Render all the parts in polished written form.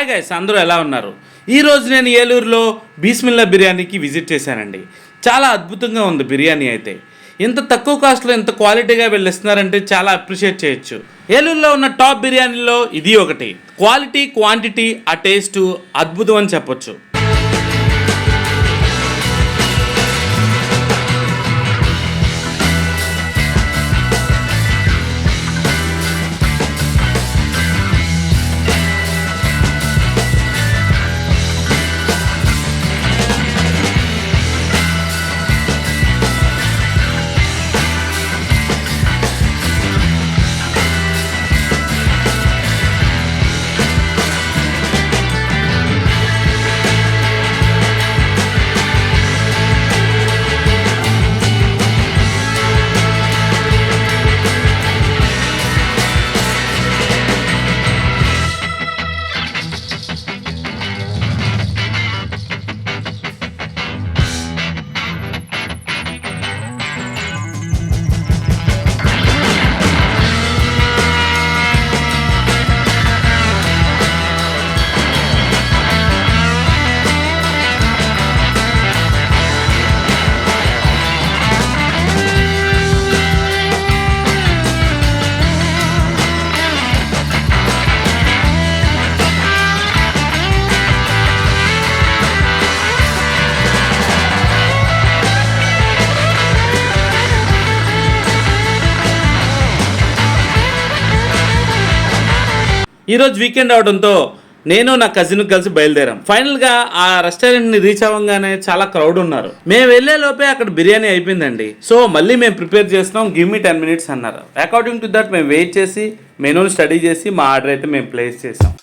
Hi guys, అందరూ ఎలా ఉన్నారు? ఈరోజు నేను ఏలూరులో బిస్మిల్లా బిర్యానీకి విజిట్ చేశానండి. చాలా అద్భుతంగా ఉంది బిర్యానీ అయితే. ఇంత తక్కువ కాస్ట్లో ఇంత క్వాలిటీగా వెళ్ళిస్తున్నారంటే చాలా అప్రిషియేట్ చేయొచ్చు. ఏలూరులో ఉన్న టాప్ బిర్యానీలో ఇది ఒకటి. క్వాలిటీ, క్వాంటిటీ, ఆ టేస్టు అద్భుతం అని చెప్పొచ్చు. ఈరోజు వీకెండ్ అవడంతో నేను నా కజిన్ కలిసి బయలుదేరాం. ఫైనల్గా ఆ రెస్టారెంట్ని రీచ్ అవ్వగానే చాలా క్రౌడ్ ఉన్నారు. మేము వెళ్ళే లోపే అక్కడ బిర్యానీ అయిపోయిందండి. సో మళ్ళీ మేము ప్రిపేర్ చేస్తున్నాం, గివ్ మీ 10 minutes అన్నారు. అకార్డింగ్ టు దట్ మేము వెయిట్ చేసి మెనూని స్టడీ చేసి మా ఆర్డర్ అయితే మేము ప్లేస్ చేసాం.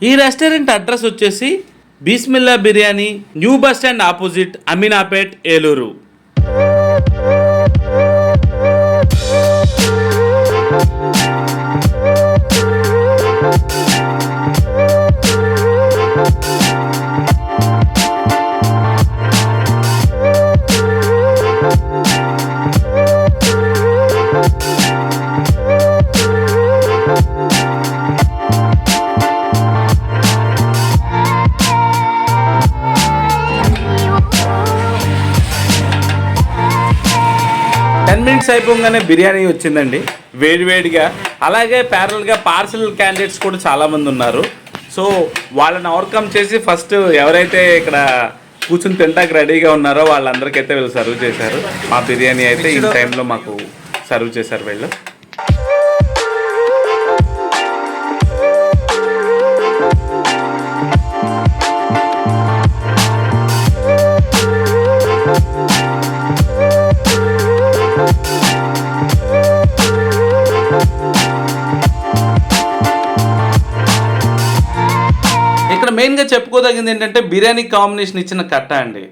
ఈ రెస్టారెంట్ అడ్రస్ వచ్చేసి Bismillah biryani, new bus stand opposite, Aminapet, Eluru. అయిపోగానే బిర్యానీ వచ్చిందండి వేడివేడిగా. అలాగే ప్యారల్గా పార్సల్ క్యాండిడేట్స్ కూడా చాలామంది ఉన్నారు. సో వాళ్ళని ఓవర్కమ్ చేసి ఫస్ట్ ఎవరైతే ఇక్కడ కూర్చుని తింటాకి రెడీగా ఉన్నారో వాళ్ళందరికైతే వీళ్ళు సర్వ్ చేశారు. మా బిర్యానీ అయితే ఈ టైంలో మాకు సర్వ్ చేశారు వీళ్ళు. మెయిన్గా చెప్పుకోదగింది ఏంటంటే బిర్యానీ కాంబినేషన్ ఇచ్చిన కట్ట అండి.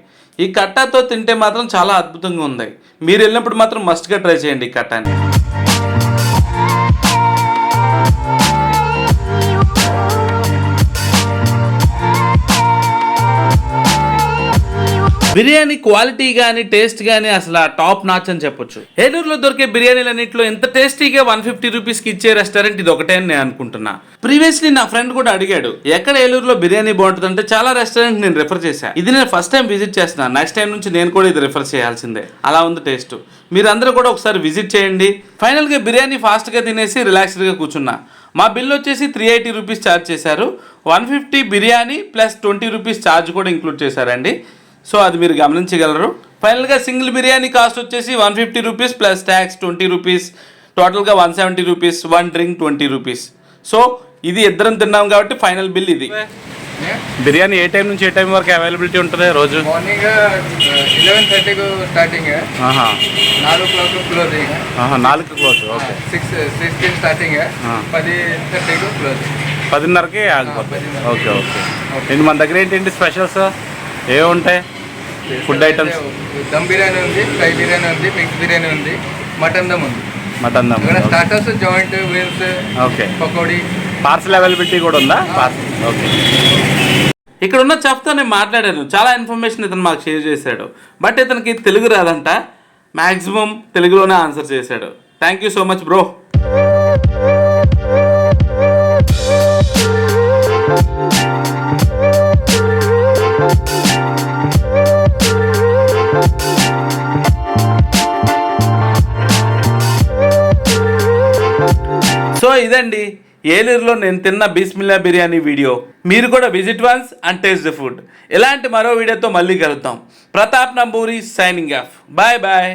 ఈ కట్టాతో తింటే మాత్రం చాలా అద్భుతంగా ఉంది. మీరు వెళ్ళినప్పుడు మాత్రం మస్ట్గా ట్రై చేయండి ఈ కట్టాని. బిర్యానీ క్వాలిటీ కానీ టేస్ట్ కానీ అసలు టాప్ నాచ్ అని చెప్పొచ్చు. ఏలూరులో దొరికే బిర్యానీలన్నింటిలో ఎంత టేస్టీగా 150 రూపీస్కి ఇచ్చే రెస్టారెంట్ ఇది ఒకటే అని నేను అనుకుంటున్నా. ప్రీవియస్లీ నా ఫ్రెండ్ కూడా అడిగాడు ఎక్కడ ఏలూరులో బిర్యానీ బాగుంటుంది అంటే చాలా రెస్టారెంట్ నేను రిఫర్ చేశాను. ఇది నేను ఫస్ట్ టైం విజిట్ చేస్తున్నాను. నెక్స్ట్ టైం నుంచి నేను కూడా ఇది రిఫర్ చేయాల్సిందే, అలా ఉంది టేస్ట్. మీరందరూ కూడా ఒకసారి విజిట్ చేయండి. ఫైనల్గా బిర్యానీ ఫాస్ట్గా తినేసి రిలాక్స్డ్గా కూర్చున్నా. మా బిల్ వచ్చేసి 380 రూపీస్ ఛార్జ్ చేశారు. 150 బిర్యానీ ప్లస్ 20 రూపీస్ ఛార్జ్ కూడా ఇంక్లూడ్ చేశారండి. సో అది మీరు గమనించగలరు. ఫైనల్గా సింగిల్ బిర్యానీ కాస్ట్ వచ్చేసి 150 రూపీస్ ప్లస్ ట్యాక్స్ 20 రూపీస్, టోటల్గా 170 రూపీస్, 1 డ్రింక్ 20 రూపీస్. సో ఇది ఇద్దరం తిన్నాం కాబట్టి ఫైనల్ బిల్ ఇది. బిర్యానీ ఏ టైం నుంచి ఏ టైం వరకు అవైలబిలిటీ ఉంటుంది రోజు? Morning 11:30 starting, 4 o'clock closing. 4కి క్లోజ్. ఓకే. 6 starting, 10:30 close. 10:30కి ఆగిపోతుంది. Okay okay. నేను మన దగ్గర ఏంటంటే స్పెషల్స్ ఏవి ఉంటాయి? ఫుడ్ ఐటమ్స్ దమ్ బిర్యానీ ఉంది, ఫ్రై బిర్యానీ ఉంది, మిక్స్ బిర్యానీ ఉంది, మటన్ దమ్ ఉంది. Mutton dum, starters, joint, wings, okay, pakodi. Parcel availability కూడా ఉందా? పార్సల్. ఓకే. ఇక్కడ ఉన్న చెఫ్తో నేను మాట్లాడాను, చాలా ఇన్ఫర్మేషన్ ఇతను మాకు షేర్ చేశాడు. బట్ ఇతనికి తెలుగు రాదంట, మ్యాక్సిమం తెలుగులోనే ఆన్సర్ చేశాడు. Thank you so much bro. So ఇదండి ఏలూరులో నేను తిన్న బిస్మిల్లా బిర్యానీ వీడియో. మీరు కూడా visit once and taste the food. ఇలాంటి మరో వీడియోతో మళ్ళీ కలుద్దాం. Pratap Namburi signing off. Bye bye.